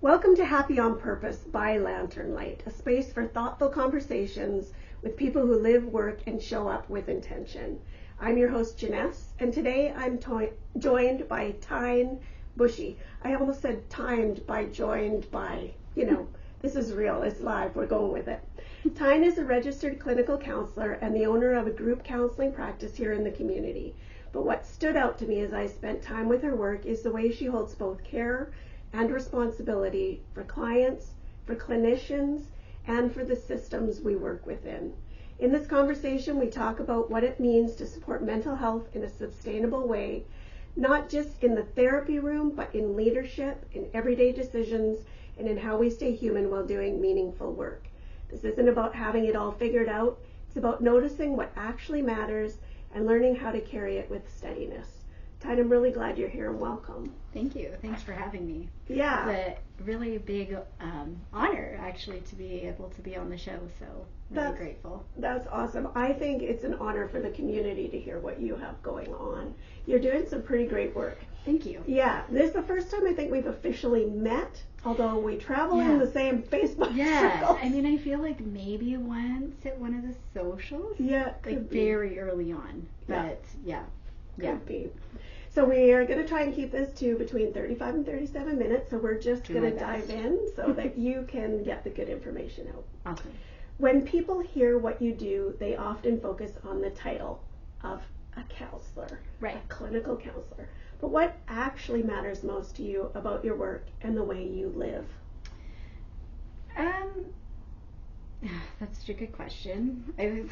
Welcome to Happy on Purpose by Lantern Light, a space for thoughtful conversations with people who live, work, and show up with intention. I'm your host, Janess, and today I'm joined by Tyne, Buchy. I almost said timed by joined by, this is real, it's live, we're going with it. Tyne is a registered clinical counselor and the owner of a group counseling practice here in the community. But what stood out to me as I spent time with her work is the way she holds both care and responsibility for clients, for clinicians, and for the systems we work within. In this conversation, we talk about what it means to support mental health in a sustainable way, not just in the therapy room, but in leadership, in everyday decisions, and in how we stay human while doing meaningful work. This isn't about having it all figured out. It's about noticing what actually matters and learning how to carry it with steadiness. Tyne, I'm really glad you're here and welcome. Thank you. Thanks for having me. Yeah. It's a really big honor, actually, to be able to be on the show, so really grateful. That's awesome. I think it's an honor for the community to hear what you have going on. You're doing some pretty great work. Thank you. Yeah. This is the first time I think we've officially met, although we travel in the same Facebook circles. I mean, I feel like maybe once at one of the socials. Yeah, like very early on. But Could be. So we are going to try and keep this to between 35 and 37 minutes. So we're just going to dive in so that you can get the good information out. Awesome. When people hear what you do, they often focus on the title of a counselor, right? A clinical counselor. But what actually matters most to you about your work and the way you live? That's such a good question. I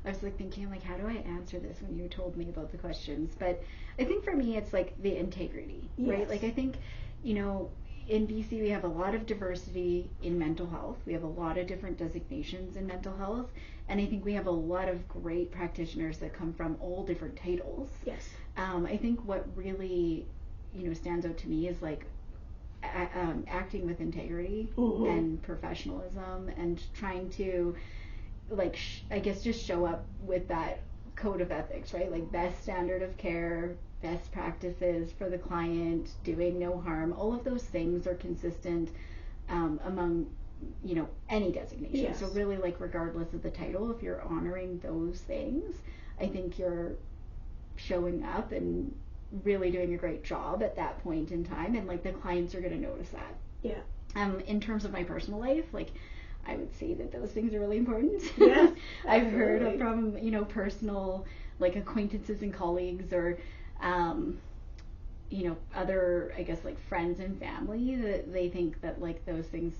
was thinking, how do I answer this when you told me about the questions? But I think for me, it's like the integrity, right? Like I think, in BC, we have a lot of diversity in mental health. We have a lot of different designations in mental health. And I think we have a lot of great practitioners that come from all different titles. Yes. I think what really, stands out to me is acting with integrity and professionalism and trying to I guess just show up with that code of ethics, right? Like best standard of care, best practices for the client, doing no harm. All of those things are consistent among, any designation. Yes. So really, regardless of the title, if you're honoring those things, I think you're showing up and really doing a great job at that point in time. And the clients are going to notice that. Yeah. In terms of my personal life, I would say that those things are really important. Yes, I've heard from, personal, acquaintances and colleagues or, other, I guess, friends and family that they think that, those things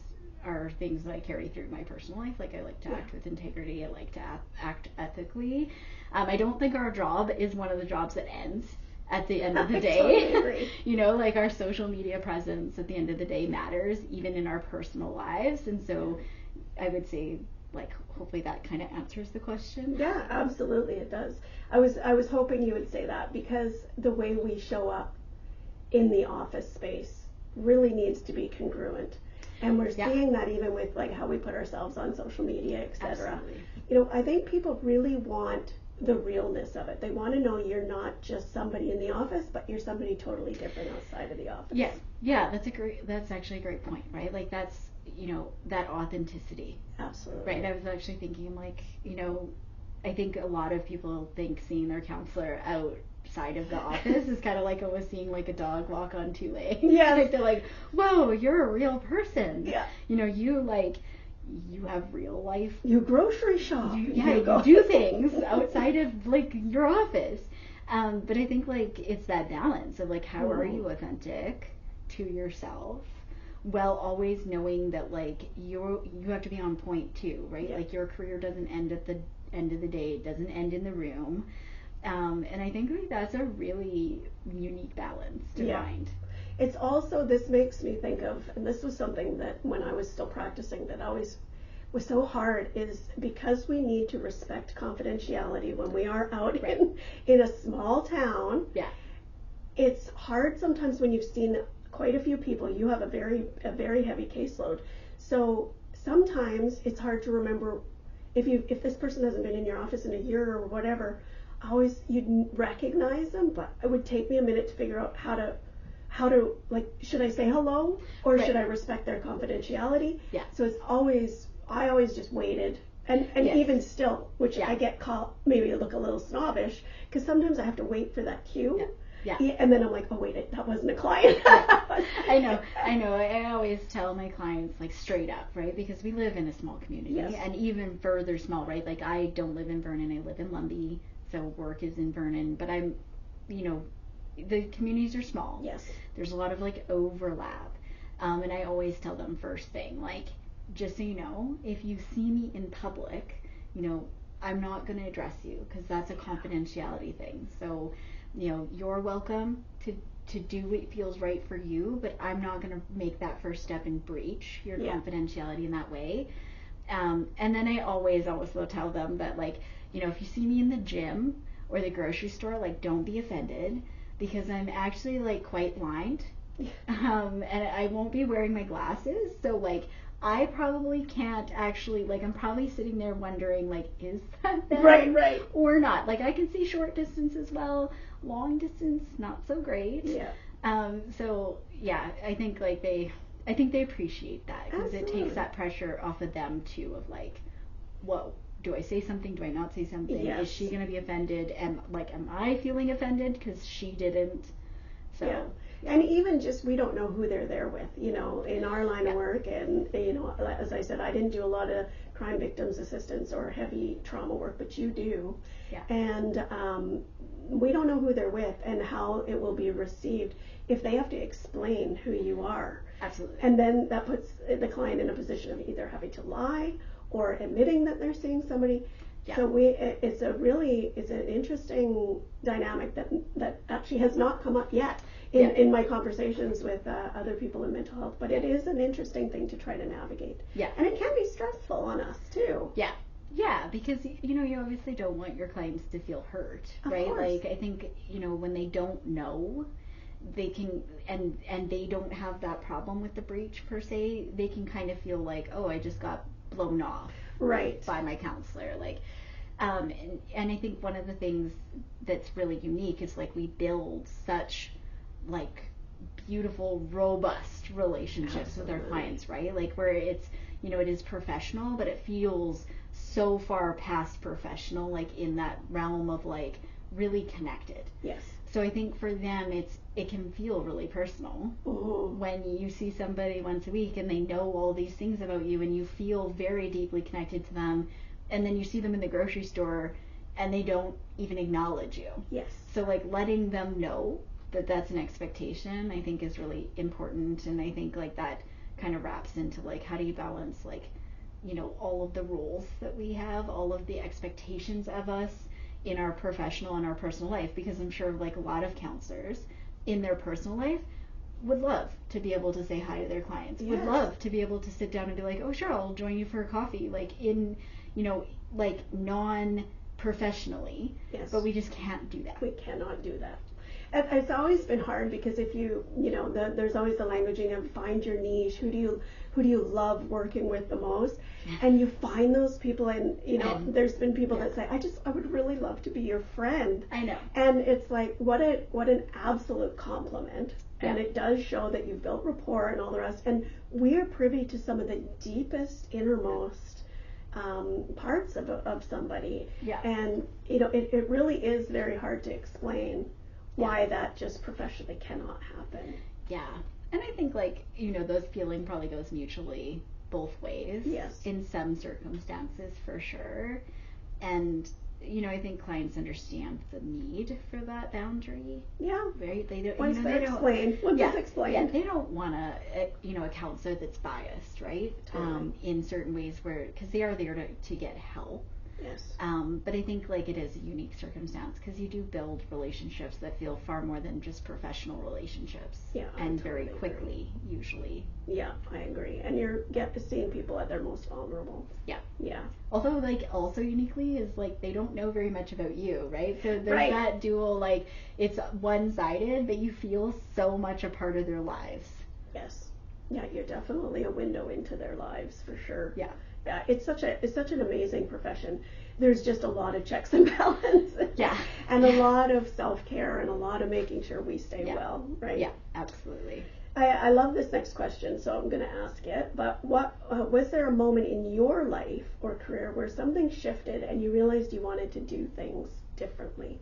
are things that I carry through my personal life. I like to act with integrity. I like to act ethically. I don't think our job is one of the jobs that ends at the end of the day. Totally our social media presence at the end of the day matters, even in our personal lives. And so I would say, hopefully that kind of answers the question. Yeah, absolutely, it does. I was hoping you would say that because the way we show up in the office space really needs to be congruent. And we're seeing that even with how we put ourselves on social media, etc. I think people really want the realness of it. They want to know you're not just somebody in the office, but you're somebody totally different outside of the office. Yeah, that's actually a great point, right? That's that authenticity. Absolutely. Right. I was actually thinking I think a lot of people think seeing their counselor outside of the office is kind of like almost seeing a dog walk on two legs. Yeah. They're like, whoa, you're a real person. Yeah. You have real life. You grocery shop. You do things outside of your office. But I think it's that balance of how are you authentic to yourself, while always knowing that you have to be on point too, right? Yeah. Your career doesn't end at the end of the day. It doesn't end in the room. And I think that's a really unique balance to find. It's also, this makes me think of, and this was something that when I was still practicing that always was so hard, is because we need to respect confidentiality when we are out in a small town. Yeah. It's hard sometimes when you've seen quite a few people. You have a very heavy caseload. So sometimes it's hard to remember if this person hasn't been in your office in a year or whatever. You'd recognize them, but it would take me a minute to figure out how how to, like, should I say hello or Right. should I respect their confidentiality? Yeah. So I always just waited. And Yes. even still, which Yeah. I get called, maybe look a little snobbish, because sometimes I have to wait for that cue. Yeah. And then I'm like, oh wait, that wasn't a client. I know. I always tell my clients, like, straight up, right? Because we live in a small community, Yes. and even further small, right? Like, I don't live in Vernon, I live in Lumby, so work is in Vernon, but I'm, the communities are small. Yes. There's a lot of, like, overlap. And I always tell them first thing, like, just so you know, if you see me in public, I'm not going to address you because that's a confidentiality thing. So, you're welcome to do what feels right for you, but I'm not going to make that first step and breach your confidentiality in that way. And then I always will tell them that, like, if you see me in the gym or the grocery store, like, don't be offended because I'm actually, like, quite blind. And I won't be wearing my glasses. So, like, I probably can't actually, like, I'm probably sitting there wondering, like, is that them? Right. Or not. Like, I can see short distance as well. Long distance, not so great. Yeah. So, yeah, I think they appreciate that because it takes that pressure off of them, too, of, like, whoa, do I say something? Do I not say something? Yes. Is she going to be offended? And, like, am I feeling offended because she didn't? So, yeah. And even just, we don't know who they're there with, in our line of work. And, as I said, I didn't do a lot of crime victims assistance or heavy trauma work, but you do. Yeah. And we don't know who they're with and how it will be received if they have to explain who you are. Absolutely. And then that puts the client in a position of either having to lie or admitting that they're seeing somebody. Yeah. So it's an interesting dynamic that actually has not come up yet in my conversations with other people in mental health, but it is an interesting thing to try to navigate. Yeah. And it can be stressful on us too. Yeah. Yeah, because you obviously don't want your clients to feel hurt, right? Of course. Like, I think when they don't know, they can and they don't have that problem with the breach per se, they can kind of feel like, oh, I just got blown off Right. by my counselor, like, and I think one of the things that's really unique is, like, we build such, like, beautiful, robust relationships with our clients, right? Like, where it's, it is professional, but it feels so far past professional, like, in that realm of, like, really connected. Yes. So I think for them, it can feel really personal when you see somebody once a week and they know all these things about you and you feel very deeply connected to them, and then you see them in the grocery store and they don't even acknowledge you. Yes. So, like, letting them know that that's an expectation, I think, is really important. And I think, like, that kind of wraps into, like, how do you balance, like, all of the rules that we have, all of the expectations of us in our professional and our personal life, because I'm sure, like, a lot of counselors in their personal life would love to be able to say hi to their clients, would love to be able to sit down and be like, oh, sure, I'll join you for a coffee, like, in, like, non-professionally. Yes. But we just can't do that. We cannot do that. It's always been hard because if there's always the languaging of find your niche, who do you love working with the most, and you find those people, and there's been people that say, I would really love to be your friend. I know. And it's like, what an absolute compliment. And it does show that you've built rapport and all the rest, and we're privy to some of the deepest, innermost parts of somebody. Yeah. And it really is very hard to explain why that just professionally cannot happen. Yeah. And I think, like, those feeling probably goes mutually both ways. Yes. In some circumstances, for sure. And, I think clients understand the need for that boundary. Yeah. Right? They don't, Once they explained. Once it's explained. Yeah, they don't want a counselor that's biased, right? Totally. In certain ways because they are there to get help. Yes. But I think, like, it is a unique circumstance because you do build relationships that feel far more than just professional relationships. Yeah. And very quickly, usually. Yeah, I agree. And you get to seeing people at their most vulnerable. Yeah. Yeah. Although, like, also uniquely is, like, they don't know very much about you, right? So there's that dual, like, it's one-sided, but you feel so much a part of their lives. Yes. Yeah, you're definitely a window into their lives for sure. Yeah. Yeah, it's such an amazing profession. There's just a lot of checks and balances. Yeah. And a lot of self-care and a lot of making sure we stay well, right? Yeah, absolutely. I love this next question, so I'm going to ask it. But what was there a moment in your life or career where something shifted and you realized you wanted to do things differently?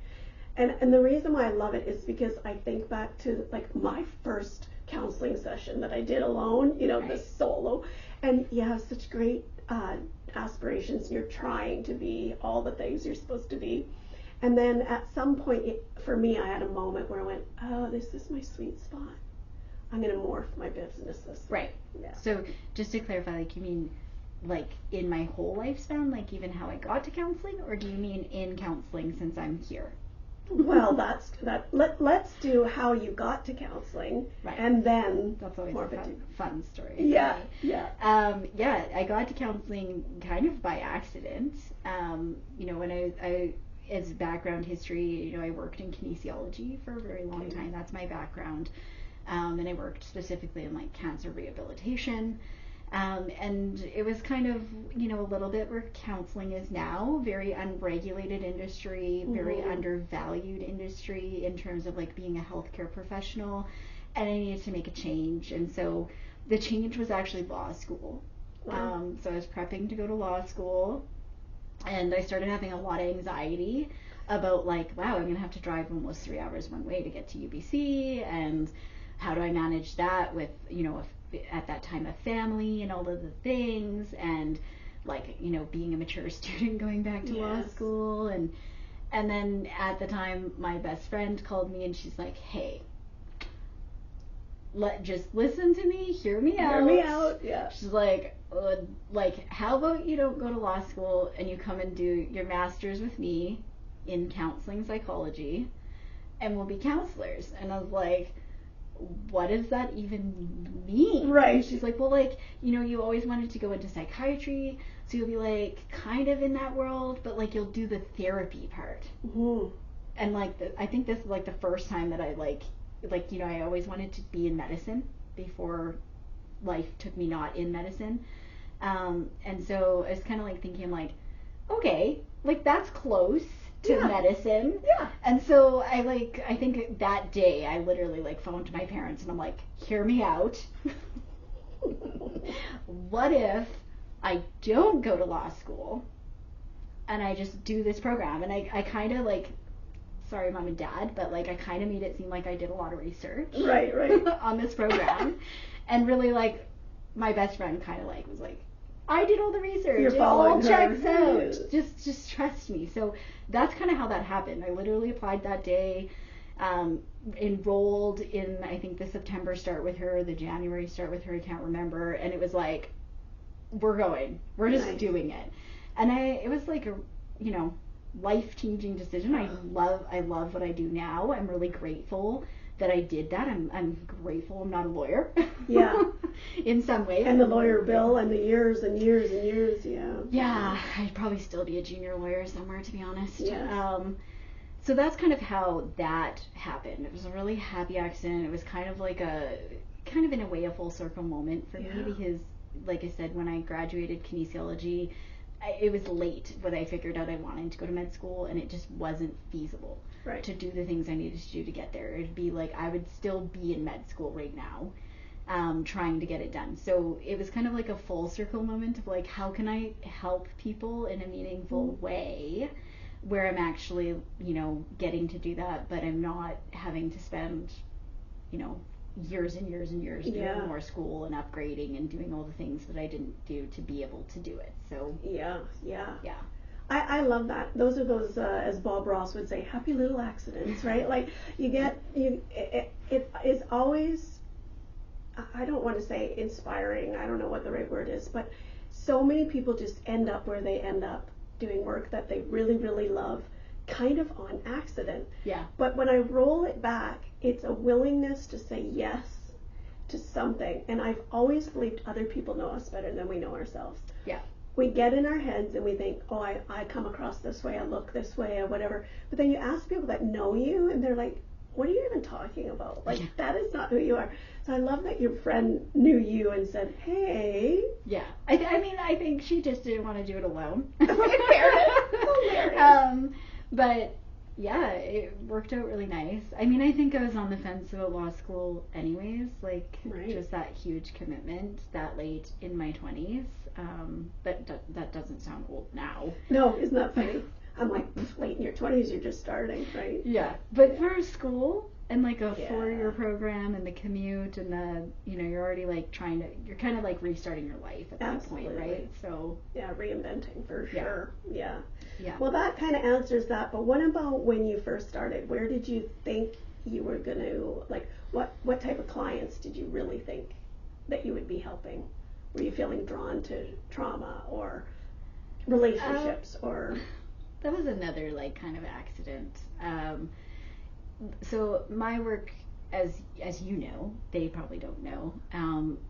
And the reason why I love it is because I think back to like my first counseling session that I did alone, the solo, and you have such great aspirations. You're trying to be all the things you're supposed to be. And then at some point, for me, I had a moment where I went, oh, this is my sweet spot. I'm going to morph my business this way. Right. Yeah. So just to clarify, like, you mean like in my whole lifespan, like even how I got to counseling, or do you mean in counseling since I'm here? Well, let's do how you got to counseling, right. And then that's always a fun story. Yeah. I got to counseling kind of by accident. When I as background history, I worked in kinesiology for a very long time. That's my background, and I worked specifically in like cancer rehabilitation. And it was kind of, a little bit where counseling is now, very unregulated industry, very undervalued industry in terms of like being a healthcare professional, and I needed to make a change. And so the change was actually law school. Wow. So I was prepping to go to law school, and I started having a lot of anxiety about like, wow, I'm going to have to drive almost 3 hours one way to get to UBC, and how do I manage that with, at that time a family and all of the things, and like being a mature student going back to law school, and then at the time my best friend called me and she's like, hey, just listen to me, hear me out. Yeah. She's like how about you don't go to law school and you come and do your master's with me in counseling psychology, and we'll be counselors. And I was like, what does that even mean? Right. And she's like, well, like, you always wanted to go into psychiatry, so you'll be like kind of in that world, but like you'll do the therapy part. Mm-hmm. And like I think this is like the first time that I I always wanted to be in medicine before life took me not in medicine. And so I was kind of like thinking like, okay, like that's close to medicine. Yeah. And so I think that day I literally like phoned my parents and I'm like, hear me out. What if I don't go to law school and I just do this program? And I kind of like, sorry mom and dad, but like I kind of made it seem like I did a lot of research right on this program. And really like my best friend kind of like was like, I did all the research. You're it all her. checks out. Just trust me. So that's kind of how that happened. I literally applied that day, enrolled in, I think, the September start with her, the January start with her, I can't remember. And it was like, we're going. We're just doing it. And it was like a, life-changing decision. I love what I do now. I'm really grateful that I did that. I'm grateful I'm not a lawyer. Yeah. In some ways. And the lawyer bill and the years and years and years, yeah. Yeah, I'd probably still be a junior lawyer somewhere, to be honest. Yeah. So that's kind of how that happened. It was a really happy accident. It was kind of in a way a full circle moment for me, because like I said, when I graduated kinesiology, it was late when I figured out I wanted to go to med school, and it just wasn't feasible to do the things I needed to do to get there. It'd be like I would still be in med school right now, trying to get it done. So it was kind of like a full circle moment of like, how can I help people in a meaningful way where I'm actually, getting to do that, but I'm not having to spend, years and years and years doing more school and upgrading and doing all the things that I didn't do to be able to do it. So yeah. I love that. Those are those, as Bob Ross would say, happy little accidents, right? Like it's always, I don't want to say inspiring, I don't know what the right word is, but so many people just end up where they end up doing work that they really, really love, kind of on accident. Yeah. But when I roll it back, it's a willingness to say yes to something. And I've always believed other people know us better than we know ourselves. Yeah. We get in our heads and we think, oh, I come across this way, I look this way, or whatever. But then you ask people that know you, and they're like, what are you even talking about? Like, that is not who you are. So I love that your friend knew you and said, hey. Yeah. I mean, I think she just didn't want to do it alone. Hilarious. But yeah, it worked out really nice. I mean, I think I was on the fence about law school anyways, like just that huge commitment that late in my 20s. But that doesn't sound old now. No, isn't that funny? I'm like, late in your 20s, you're just starting, right? Yeah. But for school and like a 4-year program and the commute and the, you're already like you're kind of like restarting your life at that point, right? So. Yeah, reinventing for sure. Yeah. Yeah. Well, that kind of answers that. But what about when you first started? Where did you think you were going to, like, what type of clients did you really think that you would be helping? Were you feeling drawn to trauma or relationships or? That was another like kind of accident. So my work, as you know, they probably don't know,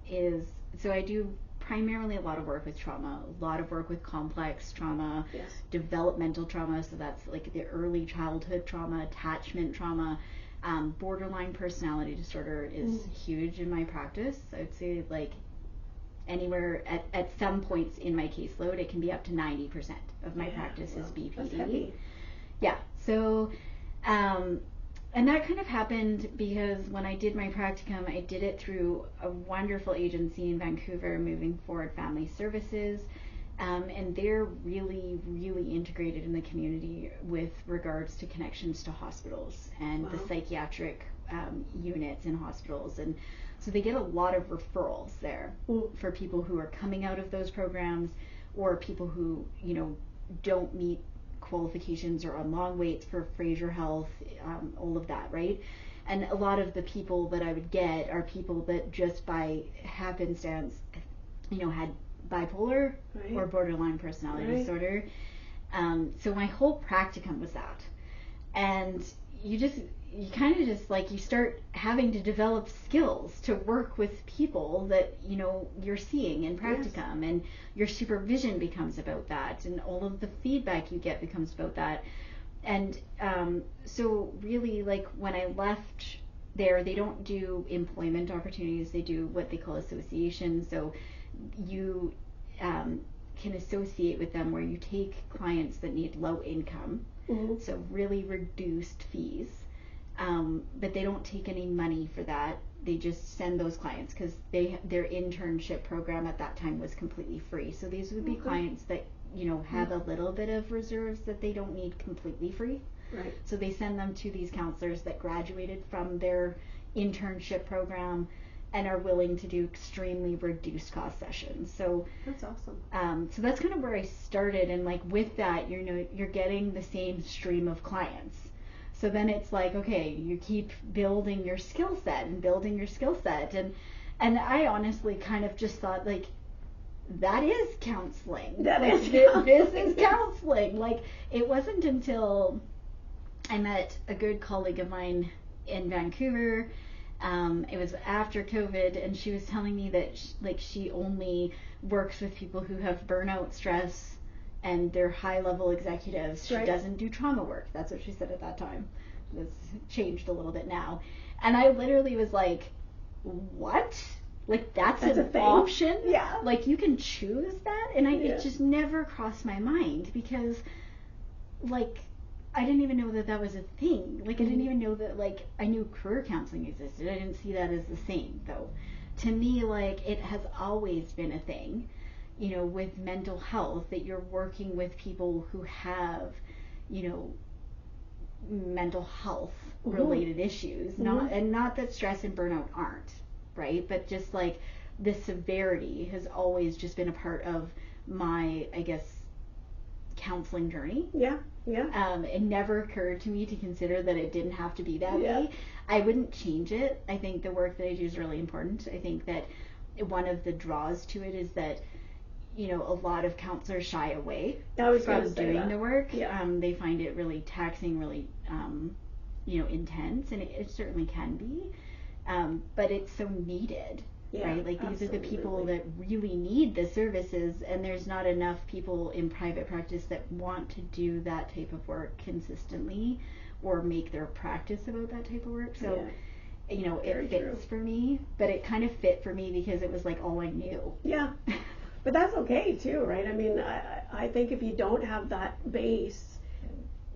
is so I do primarily a lot of work with trauma, a lot of work with complex trauma, developmental trauma, so that's like the early childhood trauma, attachment trauma. Borderline personality disorder is huge in my practice. I would say like anywhere at some points in my caseload, it can be up to 90% of my practice is BPD. That's heavy. Yeah. So, and that kind of happened because when I did my practicum, I did it through a wonderful agency in Vancouver, Moving Forward Family Services. And they're really, really integrated in the community with regards to connections to hospitals and the psychiatric units in hospitals. And so they get a lot of referrals there for people who are coming out of those programs or people who, don't meet qualifications or on long waits for Fraser Health, all of that, right? And a lot of the people that I would get are people that just by happenstance, had bipolar or borderline personality disorder. So my whole practicum was that. And you kind of just like, you start having to develop skills to work with people that, you're seeing in practicum, and your supervision becomes about that, and all of the feedback you get becomes about that. And so really, like, when I left there, they don't do employment opportunities, they do what they call association. So you can associate with them where you take clients that need low income, so really reduced fees, but they don't take any money for that. They just send those clients because their internship program at that time was completely free. So these would be clients that have a little bit of reserves that they don't need completely free. Right. So they send them to these counselors that graduated from their internship program and are willing to do extremely reduced cost sessions. So that's awesome. So that's kind of where I started, and like with that, you're getting the same stream of clients. So then it's like, okay, you keep building your skill set, and I honestly kind of just thought, like, that is counseling. This is counseling. Like, it wasn't until I met a good colleague of mine in Vancouver. It was after COVID, and she was telling me that she only works with people who have burnout, stress, and they're high-level executives. She doesn't do trauma work. That's what she said at that time. It's changed a little bit now. And I literally was like, what? Like, that's an option? Yeah. Like, you can choose that? And it just never crossed my mind because, like, I didn't even know that was a thing. Like, I didn't even know that, like, I knew career counseling existed. I didn't see that as the same, though. To me, like, it has always been a thing, with mental health, that you're working with people who have, mental health related issues. Not that stress and burnout aren't, right? But just, like, the severity has always just been a part of my, I guess, counseling journey. Yeah. It never occurred to me to consider that it didn't have to be that way. I wouldn't change it. I think the work that I do is really important. I think that one of the draws to it is that, a lot of counselors shy away from doing the work. They find it really taxing, really, intense, and it certainly can be. But it's so needed. Right? Like, these are the people that really need the services, and there's not enough people in private practice that want to do that type of work consistently or make their practice about that type of work. So you know, Very it fits for me, but it kind of fit for me because it was like all I knew. Yeah. But that's okay too, right? I mean, I think if you don't have that base,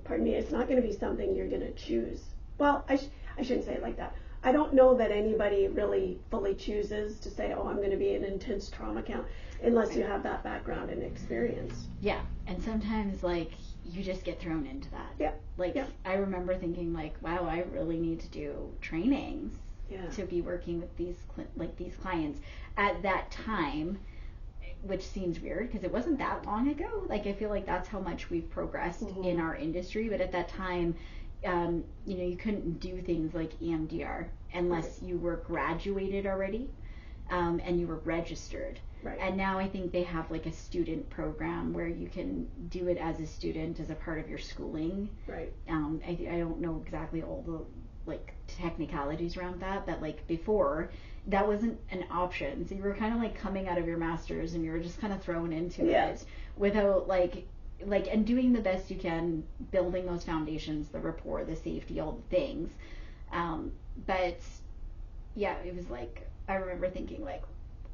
pardon me, it's not going to be something you're going to choose. Well, I shouldn't say it like that. I don't know that anybody really fully chooses to say, oh, I'm going to be an intense trauma count, unless you have that background and experience. Yeah, and sometimes, like, you just get thrown into that. Yeah. Like, yeah. I remember thinking, like, wow, I really need to do trainings to be working with these clients at that time, which seems weird because it wasn't that long ago. Like, I feel like that's how much we've progressed in our industry, but at that time, you know, you couldn't do things like EMDR unless you were graduated already, and you were registered. Right. And now I think they have like a student program where you can do it as a student as a part of your schooling. Right. I don't know exactly all the like technicalities around that, but like before that wasn't an option. So you were kind of like coming out of your master's and you were just kind of thrown into it without like and doing the best you can, building those foundations, the rapport, the safety, all the things. But yeah, it was like, I remember thinking like,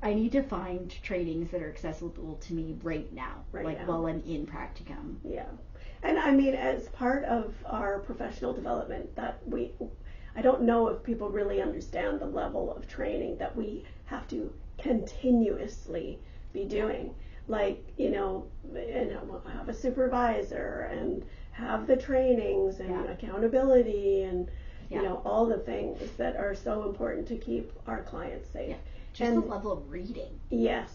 I need to find trainings that are accessible to me right now, while I'm in practicum. Yeah. And I mean, as part of our professional development, I don't know if people really understand the level of training that we have to continuously be doing. Like, you know, and have a supervisor and have the trainings and accountability and, you know, all the things that are so important to keep our clients safe. Yeah. Just the level of reading. Yes.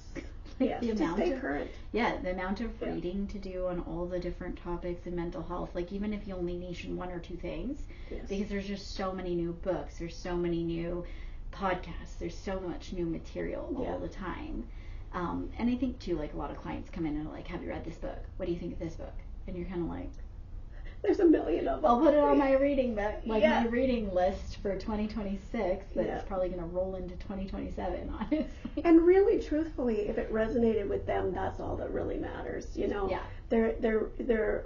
Like yes. The amount to stay of current. Yeah, the amount of reading to do on all the different topics in mental health. Like even if you only niche in one or two things, because there's just so many new books, there's so many new podcasts, there's so much new material all the time. And I think too, like a lot of clients come in and are like, have you read this book? What do you think of this book? And you're kind of like, there's a million of them. I'll put it on my reading my reading list for 2026. That's probably going to roll into 2027, honestly. And really, truthfully, if it resonated with them, that's all that really matters. You know,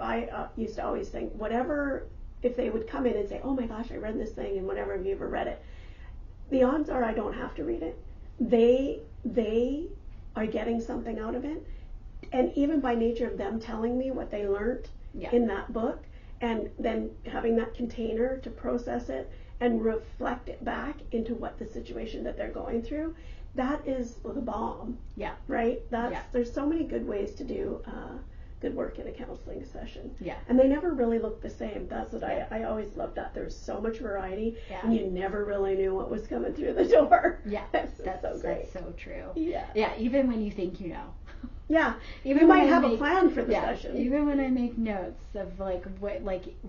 I used to always think, whatever, if they would come in and say, oh my gosh, I read this thing, and whatever, have you ever read it? The odds are I don't have to read it. They are getting something out of it, and even by nature of them telling me what they learned in that book, and then having that container to process it and reflect it back into what the situation that they're going through, that is the bomb. Yeah. Right? There's so many good ways to do good work in a counseling session. Yeah. And they never really look the same. That's what I always loved, that there's so much variety and you never really knew what was coming through the door. Yeah. That's so great. That's so true. Yeah. Yeah, even when you think you know. Yeah, even you might have a plan for the session. Even when I make notes of like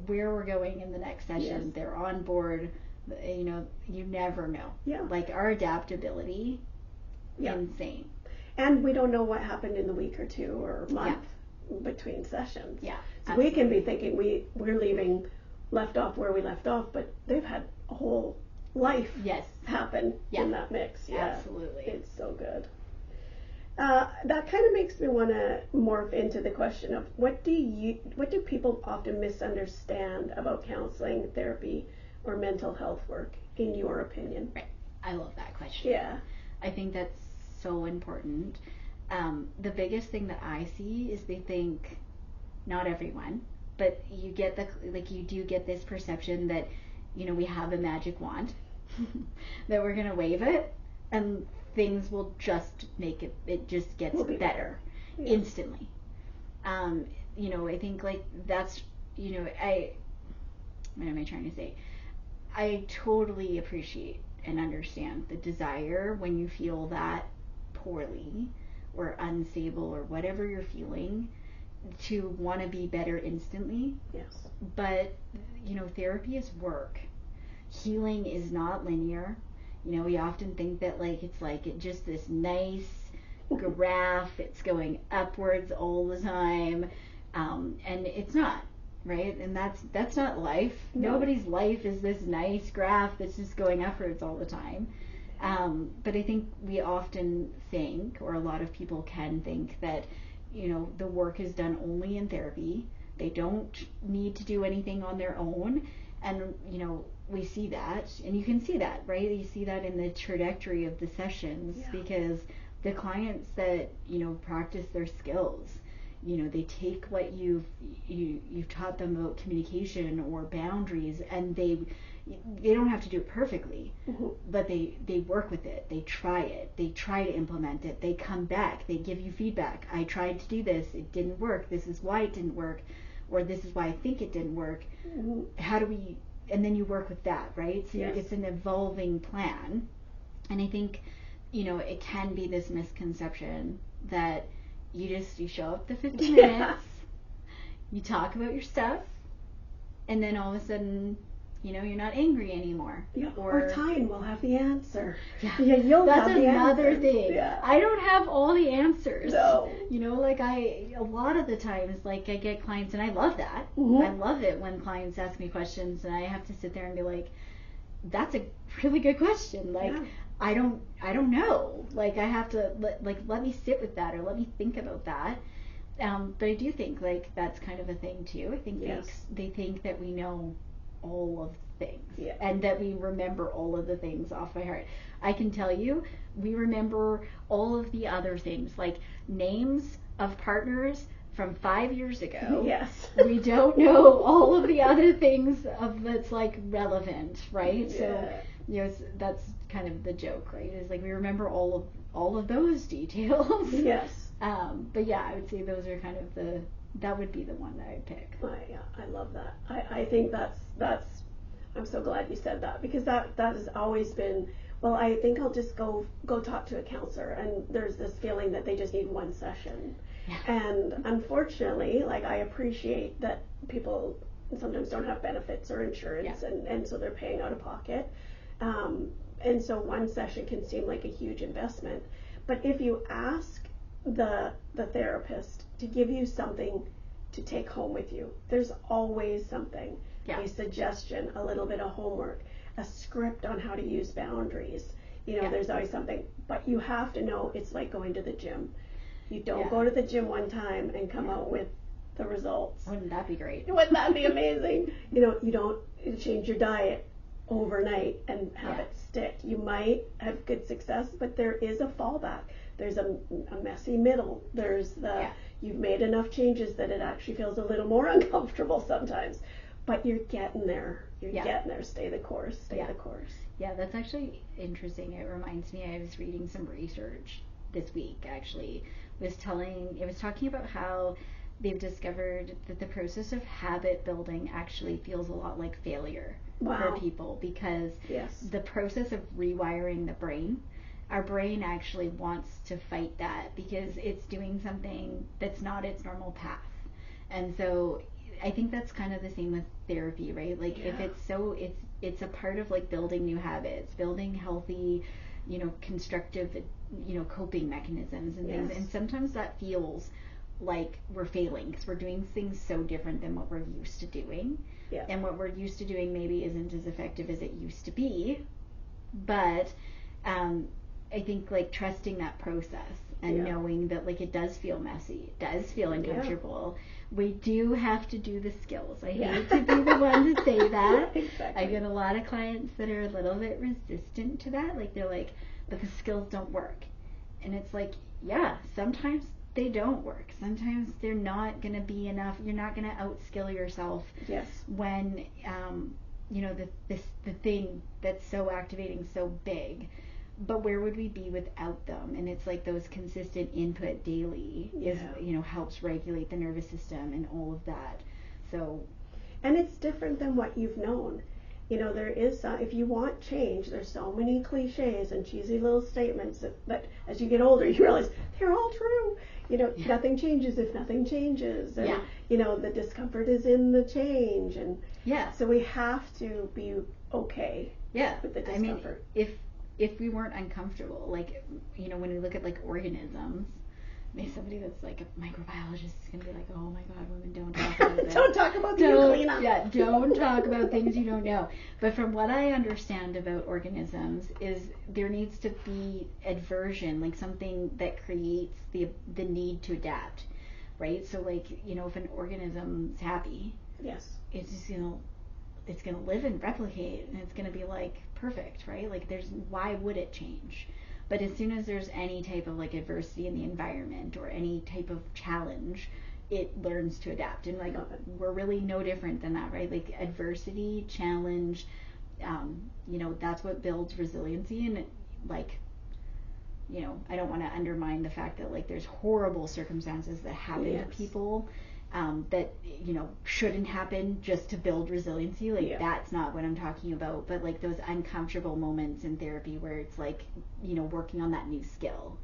where we're going in the next session, they're on board. You know, you never know. Yeah. Like our adaptability, insane. And we don't know what happened in the week or two or month between sessions. Yeah. So we can be thinking we're leaving, left off where we left off, but they've had a whole life happen in that mix. Yeah. Absolutely. It's so good. That kind of makes me want to morph into the question of what do people often misunderstand about counseling, therapy, or mental health work, in your opinion? Right. I love that question. Yeah. I think that's so important. The biggest thing that I see is they think, not everyone, but you do get this perception that, you know, we have a magic wand, that we're going to wave it, and things will just make it just gets better instantly. You know, I think like that's, you know, what am I trying to say? I totally appreciate and understand the desire when you feel that poorly or unstable or whatever you're feeling to want to be better instantly. Yes. But, you know, therapy is work. Healing is not linear. You know, we often think that it's just this nice graph, it's going upwards all the time, and it's not, right? And that's not life. No. Nobody's life is this nice graph that's just going upwards all the time. But I think we often think, or a lot of people can think, that, you know, the work is done only in therapy. They don't need to do anything on their own. And, you know, we see that, and you can see that, right? You see that in the trajectory of the sessions, because the clients that, practice their skills, they take what you've taught them about communication or boundaries, and they don't have to do it perfectly, but they work with it, they try to implement it, they come back, they give you feedback. I tried to do this, it didn't work, this is why it didn't work, or this is why I think it didn't work. How do we, and then you work with that, right? So it's an evolving plan. And I think, it can be this misconception that you show up the 50 minutes, you talk about your stuff, and then all of a sudden, you're not angry anymore. Yeah. Or Tyne will have the answer. Yeah. That's another thing. Yeah. I don't have all the answers. No. A lot of the times, I get clients, and I love that. I love it when clients ask me questions, and I have to sit there and be like, that's a really good question. I don't know. I have to let me sit with that, or let me think about that. But I do think that's kind of a thing too. I think they think that we know all of things, and that we remember all of the things off by heart. I can tell you, we remember all of the other things, like names of partners from 5 years ago. Yes. We don't know all of the other things that's relevant, right? Yeah. So that's kind of the joke, right? Is we remember all of those details. Yes. But yeah, I would say those are kind of that would be the one that I'd pick. I love that. I think that's I'm so glad you said that, because that has always been, well, I think I'll just go talk to a counselor, and there's this feeling that they just need one session. Yeah. And unfortunately, I appreciate that people sometimes don't have benefits or insurance, and so they're paying out of pocket. And so one session can seem like a huge investment. But if you ask the therapist to give you something to take home with you, there's always something. A suggestion, a little bit of homework, a script on how to use boundaries. There's always something. But you have to know it's like going to the gym. You don't go to the gym one time and come out with the results. Wouldn't that be great? Wouldn't that be amazing? You don't change your diet overnight and have it stick. You might have good success, but there is a fallback. There's a messy middle. There's you've made enough changes that it actually feels a little more uncomfortable sometimes. But you're getting there. You're getting there. Stay the course. Stay the course. Yeah, that's actually interesting. It reminds me, I was reading some research this week, actually. It was talking about how they've discovered that the process of habit building actually feels a lot like failure for people, because the process of rewiring the brain, our brain actually wants to fight that, because it's doing something that's not its normal path. And so I think that's kind of the same with therapy, right? If it's a part of building new habits, building healthy, constructive, coping mechanisms and things. And sometimes that feels like we're failing, because we're doing things so different than what we're used to doing. Yeah. And what we're used to doing maybe isn't as effective as it used to be. But I think trusting that process and knowing that it does feel messy, it does feel uncomfortable. We do have to do the skills. I hate to be the one to say that. Exactly. I get a lot of clients that are a little bit resistant to that. They're but the skills don't work. And it's sometimes they don't work. Sometimes they're not going to be enough. You're not going to outskill yourself. Yes. When the thing that's so activating, so big. But where would we be without them? And it's those consistent input daily is helps regulate the nervous system and all of that. So, and it's different than what you've known. There is if you want change, there's so many cliches and cheesy little statements that as you get older you realize they're all true. Nothing changes if nothing changes, and the discomfort is in the change, and so we have to be okay with the discomfort. I mean, if we weren't uncomfortable, when we look at organisms, maybe somebody that's a microbiologist is going to be oh my God, women, don't talk about this. Don't talk about the cleanup. Yeah, don't talk about things you don't know. But from what I understand about organisms is there needs to be adversion, something that creates the need to adapt, right? So if an organism's happy, it's just it's going to live and replicate, and it's going to be like perfect, right? Like why would it change? But as soon as there's any type of like adversity in the environment or any type of challenge, it learns to adapt. And like we're really no different than that, right? Like adversity, challenge, that's what builds resiliency. And like, I don't want to undermine the fact that like there's horrible circumstances that happen to people that shouldn't happen just to build resiliency. Like that's not what I'm talking about. But like those uncomfortable moments in therapy where it's like working on that new skill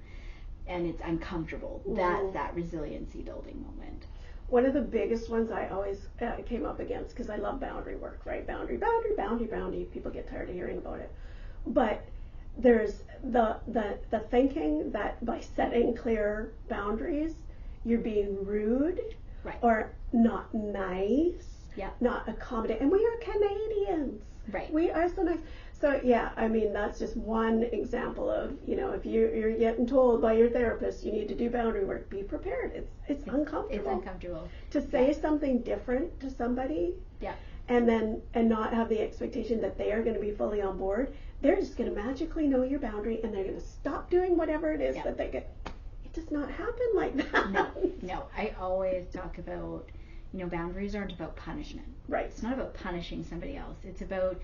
and it's uncomfortable. That's that resiliency building moment. One of the biggest ones I always came up against, because I love boundary work, right? Boundary. People get tired of hearing about it, but there's the thinking that by setting clear boundaries, you're being rude. Right. Or not nice, not accommodating. And we are Canadians. Right. We are so nice. So yeah, I mean, that's just one example of, if you're getting told by your therapist you need to do boundary work, be prepared. It's uncomfortable. It's uncomfortable. To say something different to somebody. Yeah. And not have the expectation that they are going to be fully on board. They're just going to magically know your boundary and they're going to stop doing whatever it is that they get. It does not happen like that. No. I always talk about, boundaries aren't about punishment. Right. It's not about punishing somebody else. It's about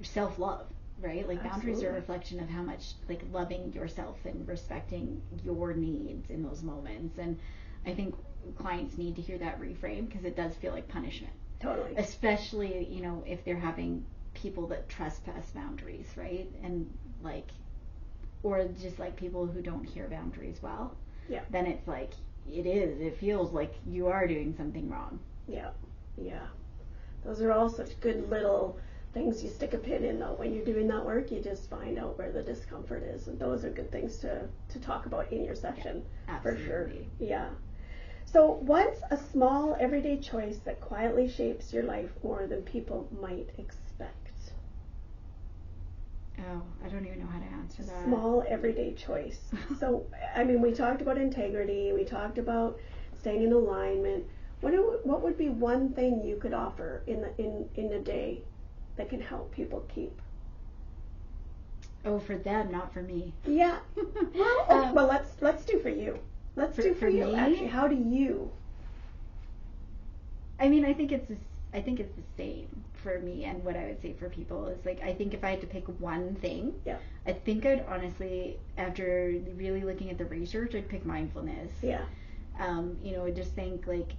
self-love, right? Like boundaries are a reflection of how much like loving yourself and respecting your needs in those moments. And I think clients need to hear that reframe because it does feel like punishment. Totally. Especially, if they're having people that trespass boundaries, right? And like, or just like people who don't hear boundaries well, then it's like, it feels like you are doing something wrong. Yeah. Those are all such good little things you stick a pin in, though. When you're doing that work, you just find out where the discomfort is. And those are good things to talk about in your session. For sure. Yeah. So what's a small everyday choice that quietly shapes your life more than people might expect? Oh, I don't even know how to answer that. Small everyday choice. So, I mean, we talked about integrity. We talked about staying in alignment. What would be one thing you could offer in a day that can help people keep? Oh, for them, not for me. Yeah. Well, let's do for you. Let's do for you. Me? Actually, how do you? I mean, I think it's the same for me, and what I would say for people is like, I think if I had to pick one thing, I think I'd honestly, after really looking at the research, I'd pick mindfulness. Yeah. I just think like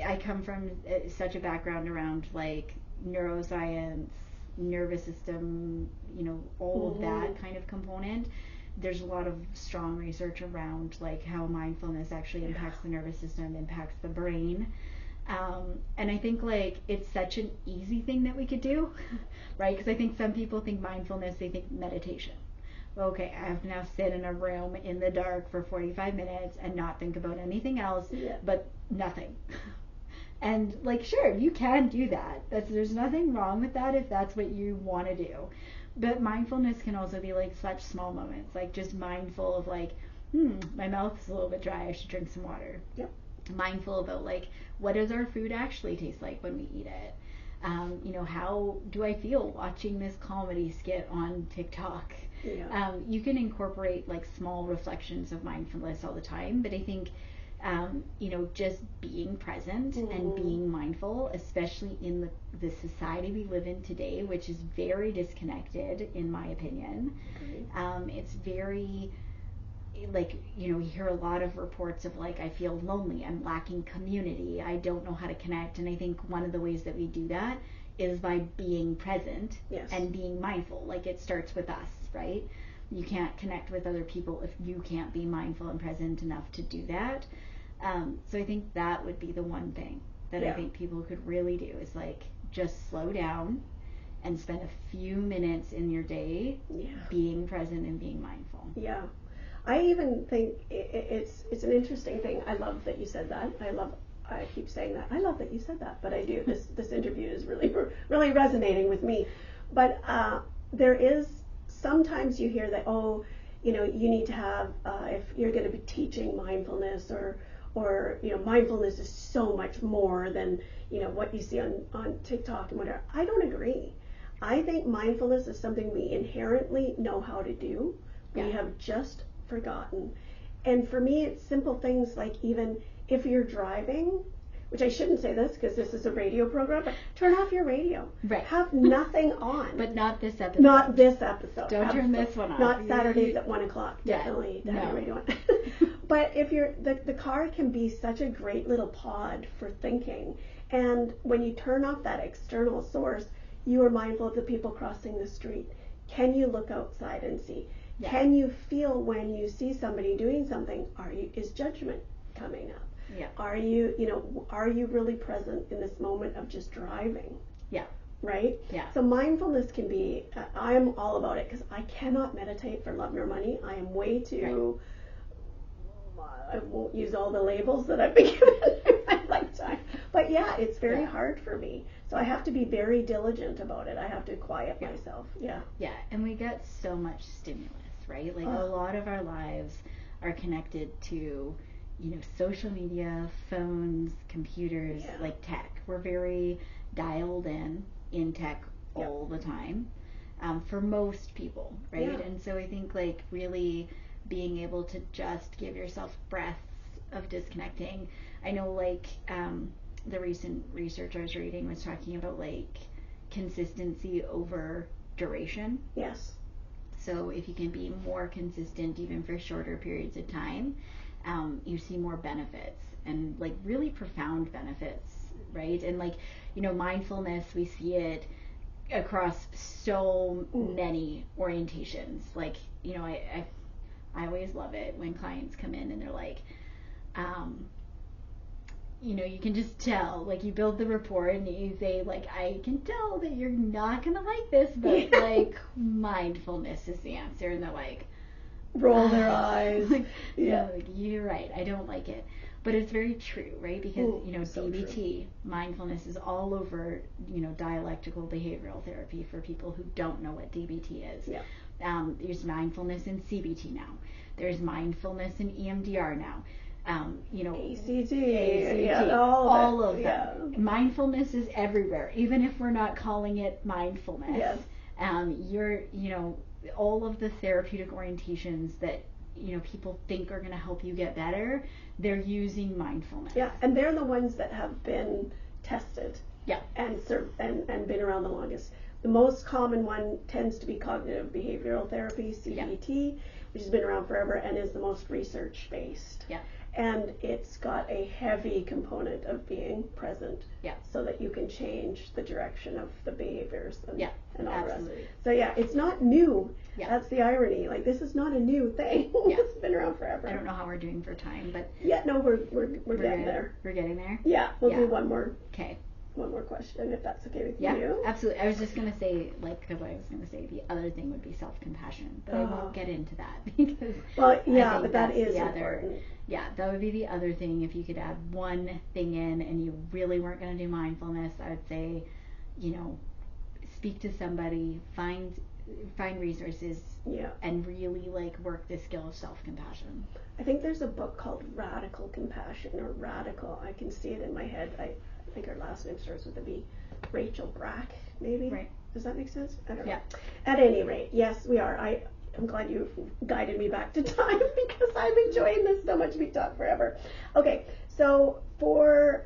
I come from such a background around like neuroscience, nervous system, all of that kind of component. There's a lot of strong research around like how mindfulness actually impacts the nervous system, impacts the brain. And I think like it's such an easy thing that we could do, right? Because I think some people think mindfulness, they think meditation. Okay, I have to now sit in a room in the dark for 45 minutes and not think about anything else but nothing. And like, sure, you can do that. There's nothing wrong with that if that's what you want to do. But mindfulness can also be like such small moments, like just mindful of like, my mouth is a little bit dry, I should drink some water. Yep. Mindful about like, what does our food actually taste like when we eat it? How do I feel watching this comedy skit on TikTok? Yeah. You can incorporate like small reflections of mindfulness all the time, but I think just being present and being mindful, especially in the society we live in today, which is very disconnected, in my opinion. It's very like, you hear a lot of reports of like, I feel lonely, I'm lacking community, I don't know how to connect. And I think one of the ways that we do that is by being present and being mindful. Like it starts with us, right? You can't connect with other people if you can't be mindful and present enough to do that. So I think that would be the one thing that I think people could really do is like just slow down and spend a few minutes in your day being present and being mindful. Yeah. I even think it's an interesting thing. I love that you said that. I keep saying that. I love that you said that, but I do. This interview is really resonating with me. But there is sometimes you hear that, you need to have if you're going to be teaching mindfulness or mindfulness is so much more than what you see on TikTok and whatever. I don't agree. I think mindfulness is something we inherently know how to do. We have just forgotten. And for me, it's simple things like, even if you're driving, which I shouldn't say this because this is a radio program, but turn off your radio. Right. Have nothing on. But not this episode. Not this episode. Don't turn this one off. Not Saturdays at 1 o'clock. Definitely have your radio on. But if the car can be such a great little pod for thinking. And when you turn off that external source, you are mindful of the people crossing the street. Can you look outside and see? Yeah. Can you feel when you see somebody doing something? Is judgment coming up? Yeah. Are you really present in this moment of just driving? Yeah. Right? Yeah. So mindfulness can be, I am all about it because I cannot meditate for love nor money. I am way too, I won't use all the labels that I've been given in my lifetime. But yeah, it's very hard for me. So I have to be very diligent about it. I have to quiet myself. Yeah. Yeah, and we get so much stimulus, right? Like a lot of our lives are connected to social media, phones, computers, like tech. We're very dialed in tech all the time, for most people, right? Yeah. And so I think like really being able to just give yourself breaths of disconnecting. I know like the recent research I was reading was talking about like consistency over duration. Yes. So if you can be more consistent even for shorter periods of time, you see more benefits, and like really profound benefits, right? And like mindfulness, we see it across so many orientations. Like I always love it when clients come in and they're like, you can just tell, like you build the rapport and you say like, I can tell that you're not gonna like this, but like mindfulness is the answer, and they're like roll their eyes. Like, like, you're right, I don't like it. But it's very true, right? Because so DBT, mindfulness, is all over dialectical behavioral therapy for people who don't know what DBT is. Yeah. There's mindfulness in CBT now. There's mindfulness in EMDR now. ACT, all of them. Yeah. Mindfulness is everywhere, even if we're not calling it mindfulness. Yes. All of the therapeutic orientations that people think are going to help you get better, they're using mindfulness. Yeah, and they're the ones that have been tested. Yeah. And been around the longest. The most common one tends to be cognitive behavioral therapy, CBT, which has been around forever and is the most research based. Yeah. And it's got a heavy component of being present, so that you can change the direction of the behaviors and all absolutely. the rest. So it's not new. Yeah. That's the irony. Like, this is not a new thing. It's been around forever. I don't know how we're doing for time, but we're getting there. We're getting there. Yeah, we'll do one more. Okay. One more question, if that's okay with you. Yeah, absolutely. I was just going to say, because I was going to say the other thing would be self-compassion, but I won't get into that because. Well, but that is important. Yeah, that would be the other thing. If you could add one thing in, and you really weren't going to do mindfulness, I would say, speak to somebody, find resources, and really like work the skill of self-compassion. I think there's a book called Radical Compassion, or Radical. I can see it in my head. I think her last name starts with a B. Rachel Brack, maybe? Right. Does that make sense? I don't know. Yeah. At any rate, yes, we are. I'm glad you guided me back to time because I'm enjoying this so much. We talk forever. Okay, so for,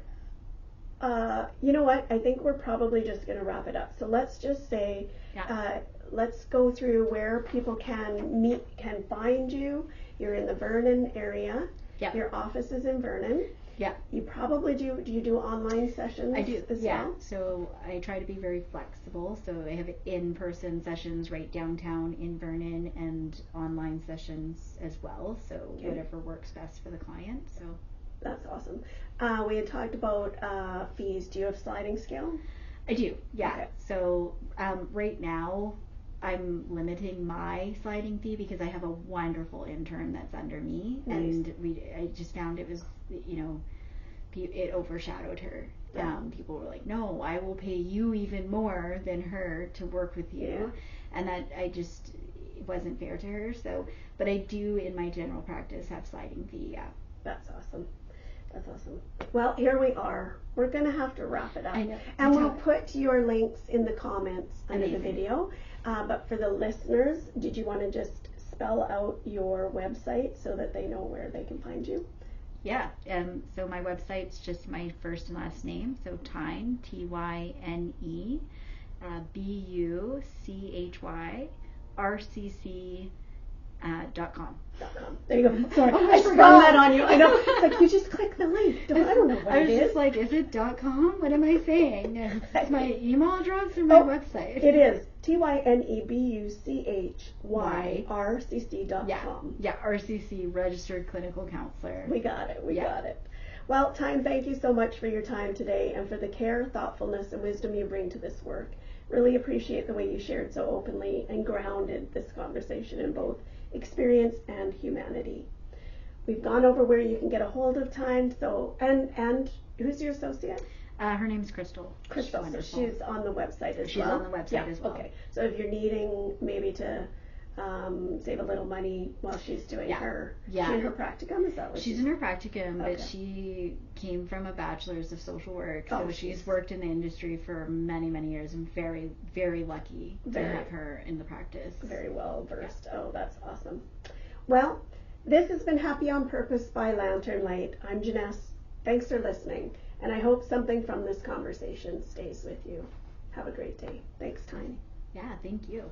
you know what? I think we're probably just going to wrap it up. So let's just say, let's go through where people can find you. You're in the Vernon area. Yeah. Your office is in Vernon. Yeah. You probably do you do online sessions? I do, as well? So I try to be very flexible. So I have in-person sessions right downtown in Vernon and online sessions as well. So whatever works best for the client. So that's awesome. We had talked about fees. Do you have sliding scale? I do, yeah. Okay. So right now I'm limiting my sliding fee because I have a wonderful intern that's under me. Nice. And I just found it was, it overshadowed her. Yeah. People were like, no, I will pay you even more than her to work with you. Yeah. And that it wasn't fair to her. So, but I do in my general practice have sliding fee, yeah. That's awesome. That's awesome. Well, here we are. We're going to have to wrap it up. I know. And we'll put your links in the comments under the video. But for the listeners, did you want to just spell out your website so that they know where they can find you? Yeah. So my website's just my first and last name. So Tyne, Tyne, BUCHYRCC.com. There you go. Sorry, Oh, I sprung that on you. I know. It's like you just click the link. I don't know what I was it is. just like, is it .com? What am I saying? It's my email address or my website? It is TYNEBUCHYRCC.com. Yeah, RCC, Registered Clinical Counsellor. We got it. We got it. Well, Tyne, thank you so much for your time today and for the care, thoughtfulness, and wisdom you bring to this work. Really appreciate the way you shared so openly and grounded this conversation in both experience and humanity. We've gone over where you can get a hold of Tyne. So, and who's your associate? Her name's Crystal. Crystal. So she's on the website as well. She's on the website as well. Okay. So if you're needing maybe to save a little money while she's doing her, she's in her practicum, is that what she's in her practicum, Okay. but she came from a bachelor's of social work, so Oh, she's worked in the industry for many, many years. I'm very, very lucky to have her in the practice. Very well versed. Oh, that's awesome. Well, this has been Happy on Purpose by Lantern Light. I'm Janess. Thanks for listening, and I hope something from this conversation stays with you. Have a great day. Thanks, Tyne. Yeah, thank you.